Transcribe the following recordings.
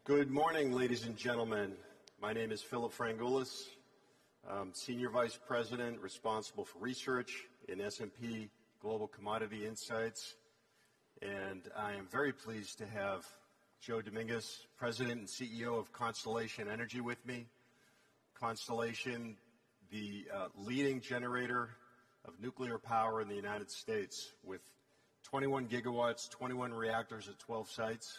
Good morning, ladies and gentlemen. My name is Philip Frangoulis. I'm Senior Vice President responsible for research in S&P Global Commodity Insights. And I am very pleased to have Joe Dominguez, President and CEO of Constellation Energy with me. Constellation, the leading generator of nuclear power in the United States with 21 gigawatts, 21 reactors at 12 sites.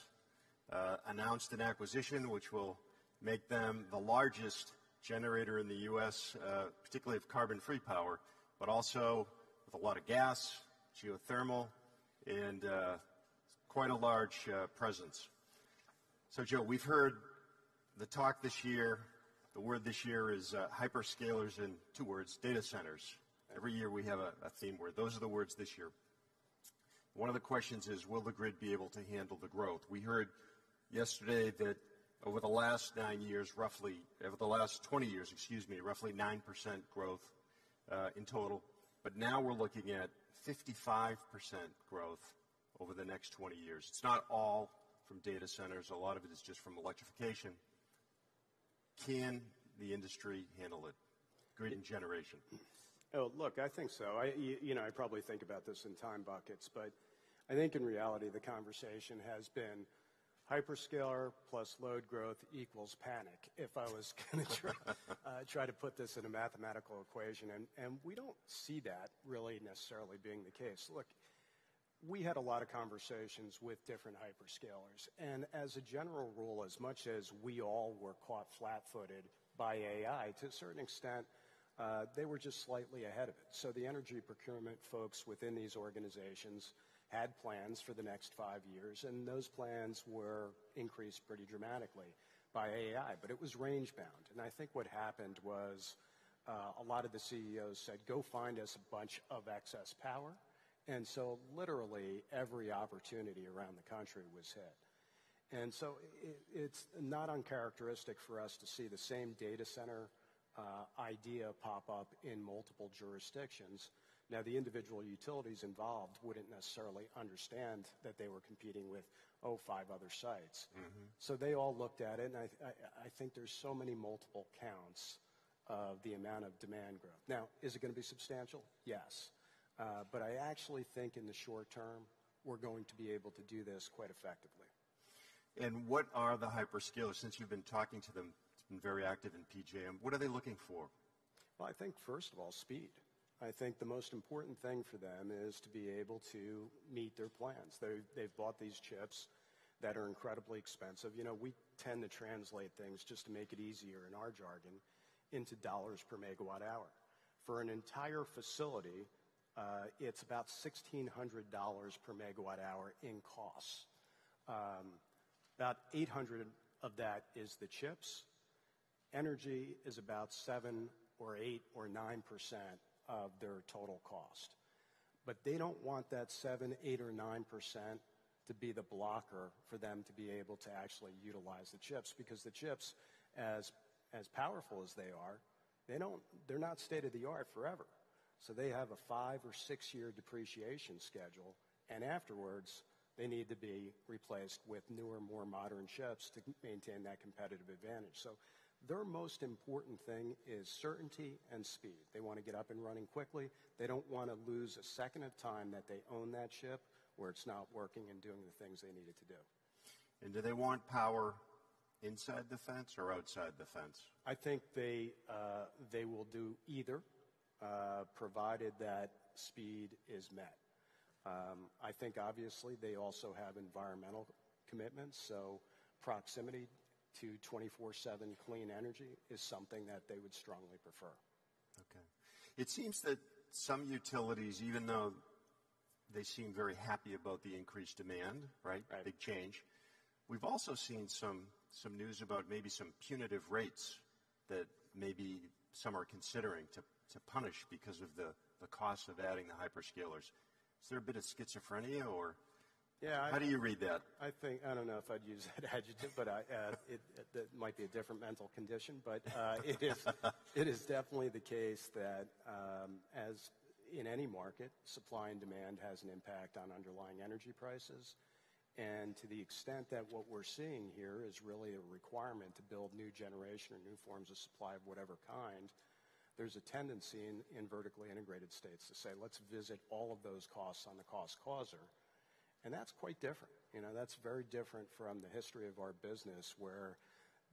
Announced an acquisition which will make them the largest generator in the U.S., particularly of carbon-free power, but also with a lot of gas, geothermal, and quite a large presence. So, Joe, we've heard the talk this year. The word this year is hyperscalers in 2 words, data centers. Every year we have a theme word. Those are the words this year. One of the questions is, will the grid be able to handle the growth? We heard yesterday that over the last 20 years, roughly 9% growth in total. But now we're looking at 55% growth over the next 20 years. It's not all from data centers. A lot of it is just from electrification. Can the industry handle it? Grid and generation. Oh, look, I think so. I probably think about this in time buckets, but I think in reality the conversation has been hyperscaler plus load growth equals panic, if I was going to try to put this in a mathematical equation. And we don't see that really necessarily being the case. Look, we had a lot of conversations with different hyperscalers. And as a general rule, as much as we all were caught flat-footed by AI, to a certain extent, they were just slightly ahead of it. So the energy procurement folks within these organizations had plans for the next 5 years, and those plans were increased pretty dramatically by AI, but it was range-bound. And I think what happened was a lot of the CEOs said, go find us a bunch of excess power. And so literally every opportunity around the country was hit. And so it's not uncharacteristic for us to see the same data center idea pop up in multiple jurisdictions. Now, the individual utilities involved wouldn't necessarily understand that they were competing with, 5 other sites. Mm-hmm. So they all looked at it, and I think there's so many multiple counts of the amount of demand growth. Now, is it going to be substantial? Yes. But I actually think in the short term, we're going to be able to do this quite effectively. And what are the hyperscalers? Since you've been talking to them, it's been very active in PJM. What are they looking for? Well, I think, first of all, speed. I think the most important thing for them is to be able to meet their plans. They've bought these chips that are incredibly expensive. You know, we tend to translate things, just to make it easier in our jargon, into dollars per megawatt hour. For an entire facility, it's about $1,600 per megawatt hour in costs. About $800 of that is the chips. Energy is about 7 or 8 or 9% of their total cost. But they don't want that 7, 8, or 9% to be the blocker for them to be able to actually utilize the chips, because the chips, as powerful as they are, they're not state-of-the-art forever. So they have a 5 or 6 year depreciation schedule, and afterwards they need to be replaced with newer, more modern chips to maintain that competitive advantage. So their most important thing is certainty and speed. They want to get up and running quickly. They don't want to lose a second of time that they own that chip where it's not working and doing the things they need it to do. And do they want power inside the fence or outside the fence? I think they will do either, provided that speed is met. I think obviously they also have environmental commitments, so proximity to 24/7 clean energy is something that they would strongly prefer. Okay. It seems that some utilities, even though they seem very happy about the increased demand, right? Big change, we've also seen some news about maybe some punitive rates that maybe some are considering to punish because of the cost of adding the hyperscalers. Is there a bit of schizophrenia, or how do you read that? I don't know if I'd use that adjective, but it might be a different mental condition. But it is definitely the case that as in any market, supply and demand has an impact on underlying energy prices. And to the extent that what we're seeing here is really a requirement to build new generation or new forms of supply of whatever kind, there's a tendency in vertically integrated states to say, let's visit all of those costs on the cost causer. And that's quite different. That's very different from the history of our business, where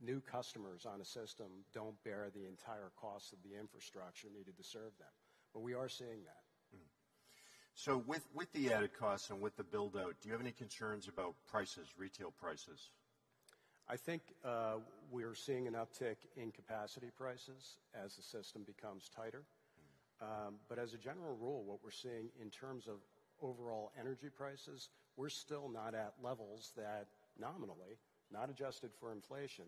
new customers on a system don't bear the entire cost of the infrastructure needed to serve them. But we are seeing that. So with the added costs and with the build-out, do you have any concerns about prices, retail prices? I think we're seeing an uptick in capacity prices as the system becomes tighter. But as a general rule, what we're seeing in terms of overall energy prices, we're still not at levels that nominally, not adjusted for inflation,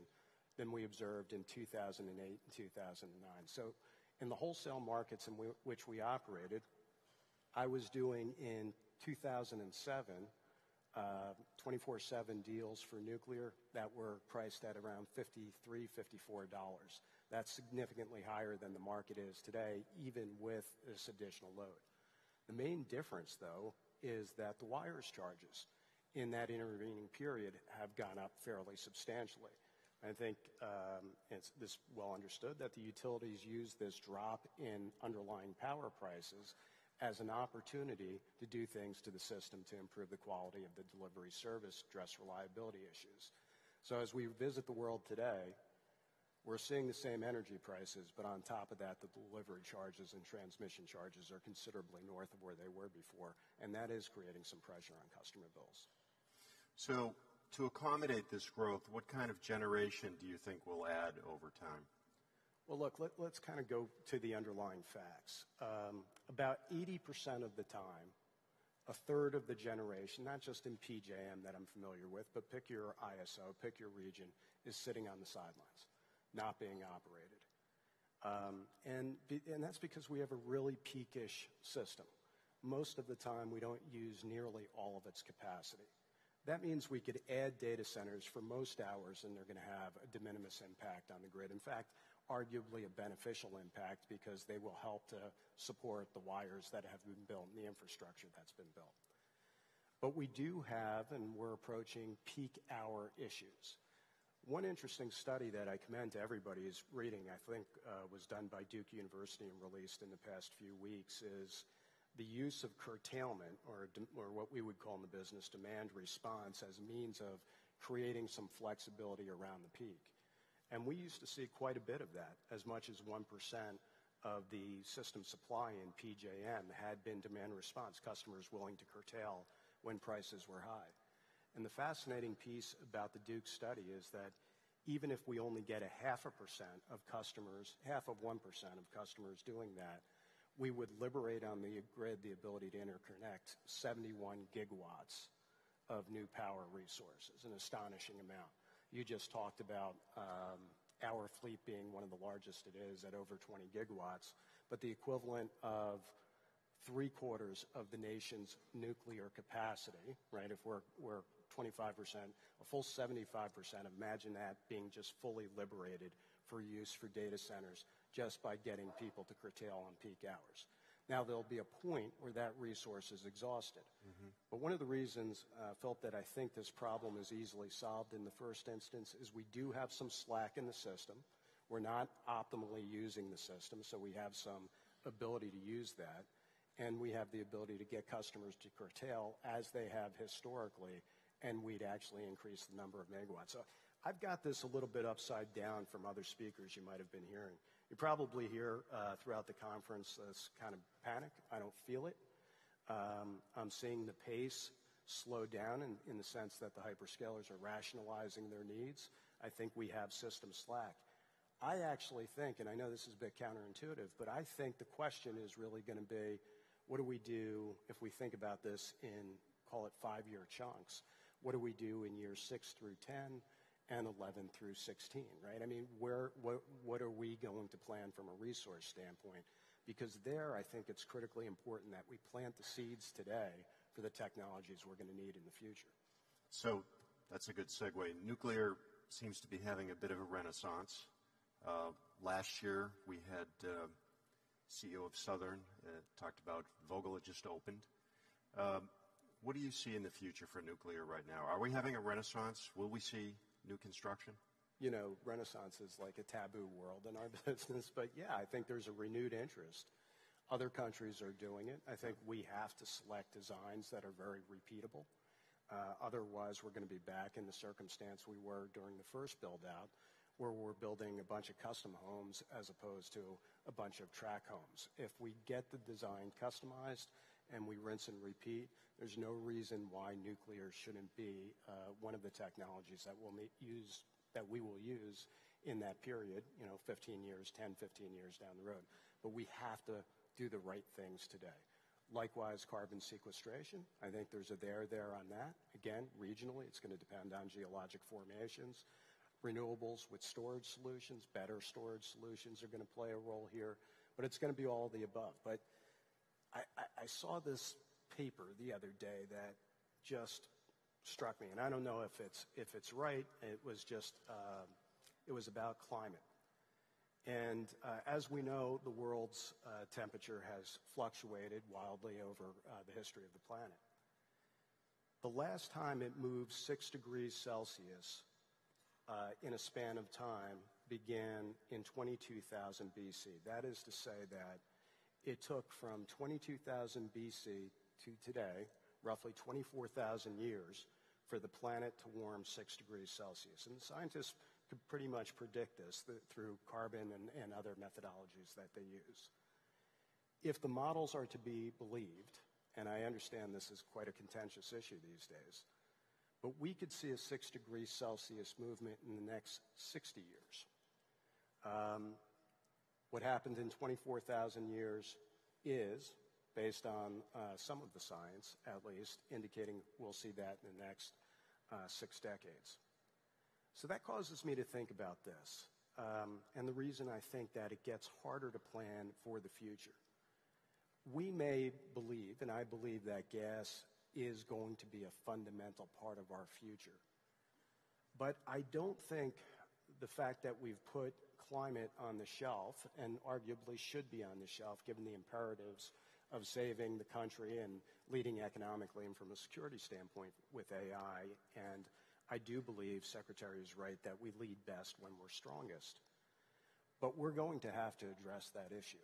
than we observed in 2008 and 2009. So in the wholesale markets in which we operated, I was doing in 2007 24/7 deals for nuclear that were priced at around $53, $54. That's significantly higher than the market is today, even with this additional load. The main difference, though, is that the wires charges in that intervening period have gone up fairly substantially. I think it's well understood that the utilities use this drop in underlying power prices as an opportunity to do things to the system to improve the quality of the delivery service, address reliability issues. So as we visit the world today, we're seeing the same energy prices, but on top of that, the delivery charges and transmission charges are considerably north of where they were before, and that is creating some pressure on customer bills. So to accommodate this growth, what kind of generation do you think will add over time? Well, look, let's kind of go to the underlying facts. About 80% of the time, a third of the generation, not just in PJM that I'm familiar with, but pick your ISO, pick your region, is sitting on the sidelines, not being operated. And that's because we have a really peakish system. Most of the time, we don't use nearly all of its capacity. That means we could add data centers for most hours, and they're going to have a de minimis impact on the grid. In fact, arguably a beneficial impact, because they will help to support the wires that have been built and the infrastructure that's been built. But we do have, and we're approaching, peak hour issues. One interesting study that I commend to everybody is reading, I think was done by Duke University and released in the past few weeks, is the use of curtailment, or what we would call in the business demand response, as a means of creating some flexibility around the peak. And we used to see quite a bit of that. As much as 1% of the system supply in PJM had been demand response, customers willing to curtail when prices were high. And the fascinating piece about the Duke study is that even if we only get 0.5% of customers, 0.5% of customers doing that, we would liberate on the grid the ability to interconnect 71 gigawatts of new power resources, an astonishing amount. You just talked about our fleet being one of the largest it is at over 20 gigawatts, but the equivalent of 3/4 of the nation's nuclear capacity, right? If we're 25%, a full 75%, imagine that being just fully liberated for use for data centers just by getting people to curtail on peak hours. Now, there'll be a point where that resource is exhausted. But one of the reasons, Philip, that I think this problem is easily solved in the first instance is we do have some slack in the system. We're not optimally using the system, so we have some ability to use that. And we have the ability to get customers to curtail as they have historically, and we'd actually increase the number of megawatts. So I've got this a little bit upside down from other speakers you might have been hearing. You probably hear throughout the conference this kind of panic. I don't feel it. I'm seeing the pace slow down in the sense that the hyperscalers are rationalizing their needs. I think we have system slack. I actually think, and I know this is a bit counterintuitive, but I think the question is really going to be, what do we do if we think about this in, call it 5-year chunks? What do we do in years 6 through 10 and 11 through 16, right? I mean, what are we going to plan from a resource standpoint? Because there, I think it's critically important that we plant the seeds today for the technologies we're going to need in the future. So that's a good segue. Nuclear seems to be having a bit of a renaissance. Last year, we had CEO of Southern talked about Vogtle had just opened. What do you see in the future for nuclear right now? Are we having a renaissance? Will we see new construction? You know, renaissance is like a taboo world in our business, but yeah, I think there's a renewed interest. Other countries are doing it. I think we have to select designs that are very repeatable. Otherwise, we're going to be back in the circumstance we were during the first build-out, where we're building a bunch of custom homes as opposed to a bunch of track homes. If we get the design customized and we rinse and repeat, there's no reason why nuclear shouldn't be one of the technologies that we will use in that period, 15 years, 10, 15 years down the road. But we have to do the right things today. Likewise, carbon sequestration, I think there's a there on that. Again, regionally, it's going to depend on geologic formations. Renewables with storage solutions, better storage solutions are going to play a role here, but it's going to be all of the above. But I saw this paper the other day that just struck me, and I don't know if it's right. It was just it was about climate. And as we know, the world's temperature has fluctuated wildly over the history of the planet. The last time it moved 6 degrees Celsius in a span of time began in 22,000 BC. That is to say that it took from 22,000 BC to today, roughly 24,000 years, for the planet to warm 6 degrees Celsius. And scientists could pretty much predict this through carbon and other methodologies that they use. If the models are to be believed, and I understand this is quite a contentious issue these days, but we could see a 6 degrees Celsius movement in the next 60 years. What happened in 24,000 years is, based on some of the science at least, indicating we'll see that in the next 6 decades. So that causes me to think about this, and the reason I think that it gets harder to plan for the future. We may believe, and I believe, that gas is going to be a fundamental part of our future. But I don't think the fact that we've put climate on the shelf, and arguably should be on the shelf given the imperatives of saving the country and leading economically and from a security standpoint with AI, and I do believe Secretary is right that we lead best when we're strongest. But we're going to have to address that issue.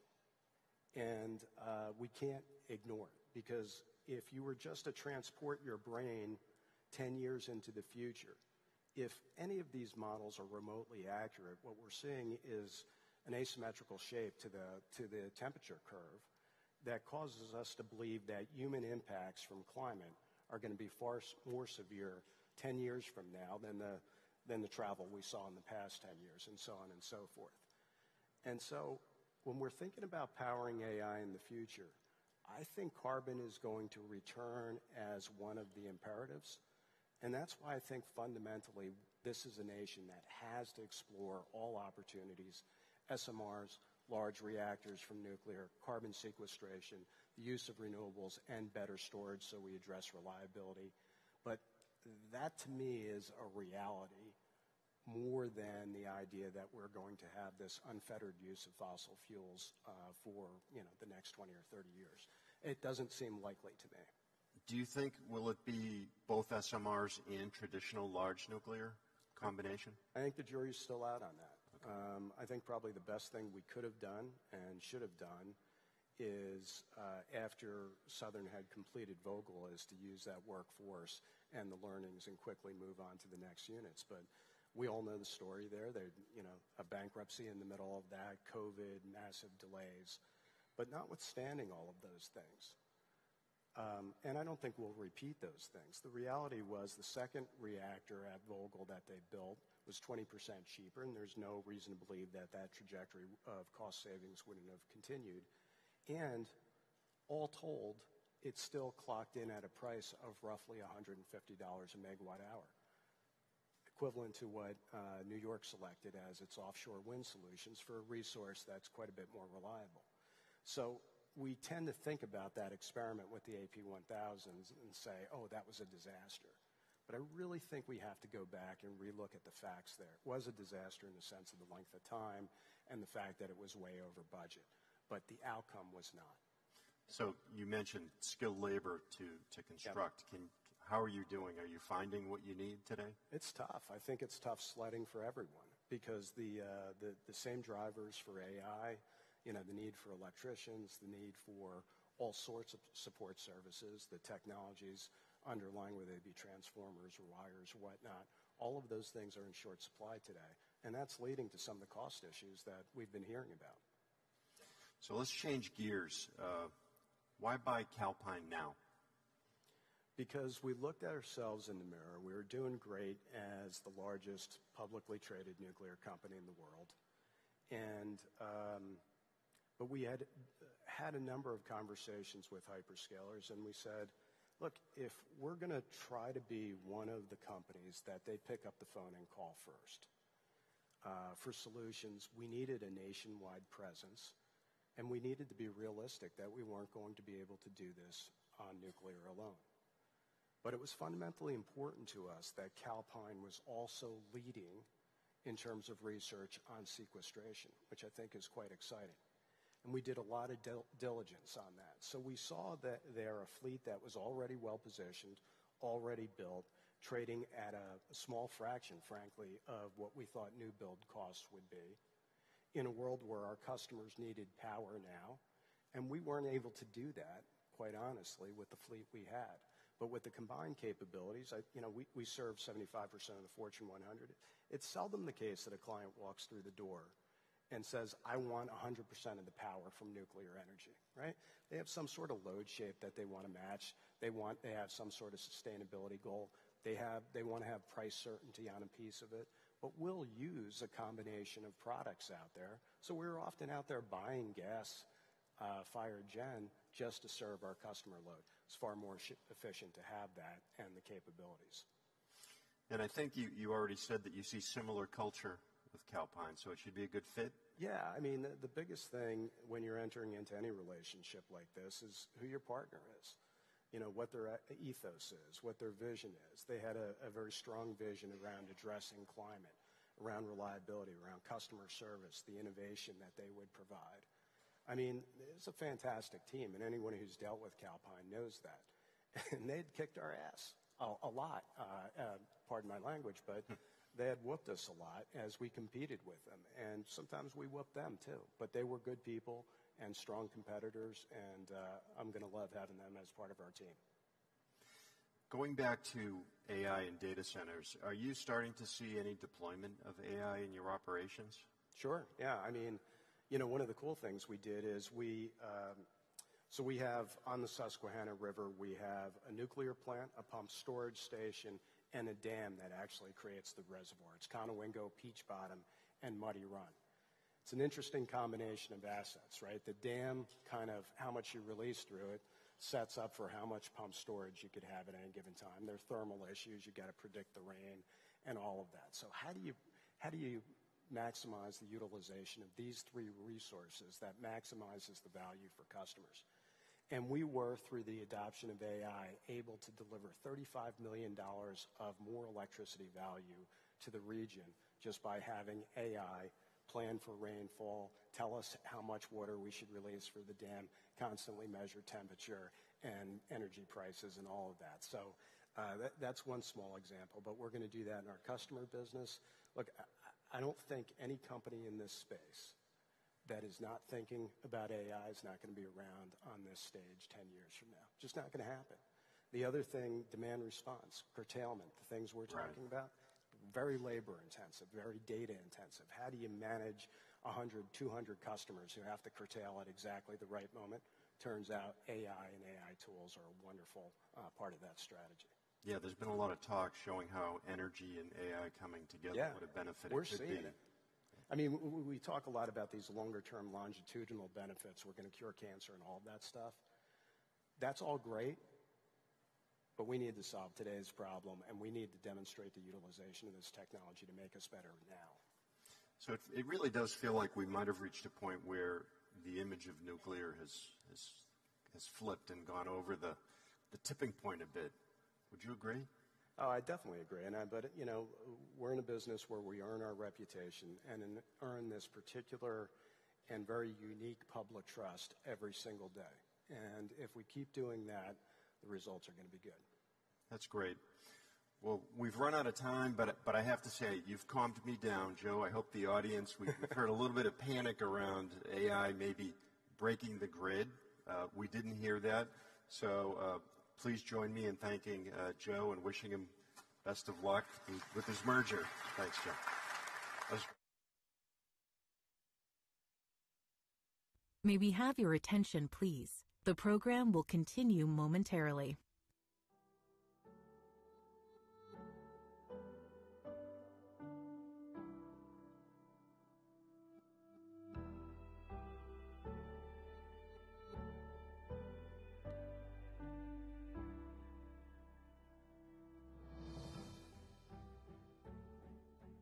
And we can't ignore it, because if you were just to transport your brain 10 years into the future, if any of these models are remotely accurate, what we're seeing is an asymmetrical shape to the temperature curve that causes us to believe that human impacts from climate are going to be far more severe 10 years from now than the travel we saw in the past 10 years, and so on and so forth. And so when we're thinking about powering AI in the future, I think carbon is going to return as one of the imperatives. And that's why I think fundamentally this is a nation that has to explore all opportunities: SMRs, large reactors from nuclear, carbon sequestration, the use of renewables, and better storage so we address reliability. But that to me is a reality more than the idea that we're going to have this unfettered use of fossil fuels for the next 20 or 30 years. It doesn't seem likely to me. Do you think, will it be both SMRs and traditional large nuclear combination? I think the jury's still out on that. Okay. I think probably the best thing we could have done and should have done is after Southern had completed Vogtle, is to use that workforce and the learnings and quickly move on to the next units. But we all know the story there. A bankruptcy in the middle of that, COVID, massive delays. But notwithstanding all of those things, and I don't think we'll repeat those things. The reality was the second reactor at Vogtle that they built was 20% cheaper, and there's no reason to believe that that trajectory of cost savings wouldn't have continued. And all told, it still clocked in at a price of roughly $150 a megawatt hour, equivalent to what New York selected as its offshore wind solutions for a resource that's quite a bit more reliable. So we tend to think about that experiment with the AP1000s and say, oh, that was a disaster. But I really think we have to go back and relook at the facts there. It was a disaster in the sense of the length of time and the fact that it was way over budget. But the outcome was not. So you mentioned skilled labor to construct. Yep. How are you doing? Are you finding what you need today? It's tough. I think it's tough sledding for everyone because the same drivers for AI, the need for electricians, the need for all sorts of support services, the technologies underlying, whether they be transformers or wires or whatnot, all of those things are in short supply today. And that's leading to some of the cost issues that we've been hearing about. So let's change gears. Why buy Calpine now? Because we looked at ourselves in the mirror. We were doing great as the largest publicly traded nuclear company in the world. But we had a number of conversations with hyperscalers, and we said, look, if we're going to try to be one of the companies that they pick up the phone and call first for solutions, we needed a nationwide presence, and we needed to be realistic that we weren't going to be able to do this on nuclear alone. But it was fundamentally important to us that Calpine was also leading in terms of research on sequestration, which I think is quite exciting. And we did a lot of diligence on that. So we saw that there a fleet that was already well-positioned, already built, trading at a small fraction, frankly, of what we thought new build costs would be, in a world where our customers needed power now. And we weren't able to do that, quite honestly, with the fleet we had. But with the combined capabilities, we serve 75% of the Fortune 100. It's seldom the case that a client walks through the door and says, I want 100% of the power from nuclear energy, right? They have some sort of load shape that they want to match. They have some sort of sustainability goal. They want to have price certainty on a piece of it. But we'll use a combination of products out there. So we're often out there buying gas fired gen just to serve our customer load. It's far more efficient to have that and the capabilities. And I think you already said that you see similar culture with Calpine, so it should be a good fit? Yeah, I mean, the biggest thing when you're entering into any relationship like this is who your partner is. What their ethos is, what their vision is. They had a very strong vision around addressing climate, around reliability, around customer service, the innovation that they would provide. I mean, it's a fantastic team, and anyone who's dealt with Calpine knows that. And they'd kicked our ass a lot, pardon my language, but they had whooped us a lot as we competed with them. And sometimes we whooped them, too. But they were good people and strong competitors, and I'm going to love having them as part of our team. Going back to AI and data centers, are you starting to see any deployment of AI in your operations? Sure, yeah. I mean, one of the cool things we did is we have on the Susquehanna River, we have a nuclear plant, a pump storage station, and a dam that actually creates the reservoir. It's Conowingo, Peach Bottom, and Muddy Run. It's an interesting combination of assets, right? The dam, kind of how much you release through it, sets up for how much pump storage you could have at any given time. There are thermal issues. You got to predict the rain and all of that. So how do you maximize the utilization of these three resources that maximizes the value for customers? And we were, through the adoption of AI, able to deliver $35 million of more electricity value to the region just by having AI plan for rainfall, tell us how much water we should release for the dam, constantly measure temperature and energy prices and all of that. So that's one small example, but we're going to do that in our customer business. Look, I don't think any company in this space that is not thinking about AI is not going to be around on this stage 10 years from now. Just not going to happen. The other thing, demand response, curtailment, the things we're talking about, very labor intensive, very data intensive. How do you manage 100, 200 customers who have to curtail at exactly the right moment? Turns out AI and AI tools are a wonderful part of that strategy. Yeah, there's been a lot of talk showing how energy and AI coming together, what a benefit it could be. We're seeing it. I mean, we talk a lot about these longer-term longitudinal benefits. We're going to cure cancer and all of that stuff. That's all great, but we need to solve today's problem, and we need to demonstrate the utilization of this technology to make us better now. So it really does feel like we might have reached a point where the image of nuclear has flipped and gone over the tipping point a bit. Would you agree? Oh, I definitely agree. But we're in a business where we earn our reputation and earn this particular and very unique public trust every single day. And if we keep doing that, the results are going to be good. That's great. Well, we've run out of time, but I have to say, you've calmed me down, Joe. I hope the audience, we've heard a little bit of panic around AI maybe breaking the grid. We didn't hear that. So please join me in thanking Joe and wishing him best of luck with his merger. Thanks, Joe. May we have your attention, please? The program will continue momentarily.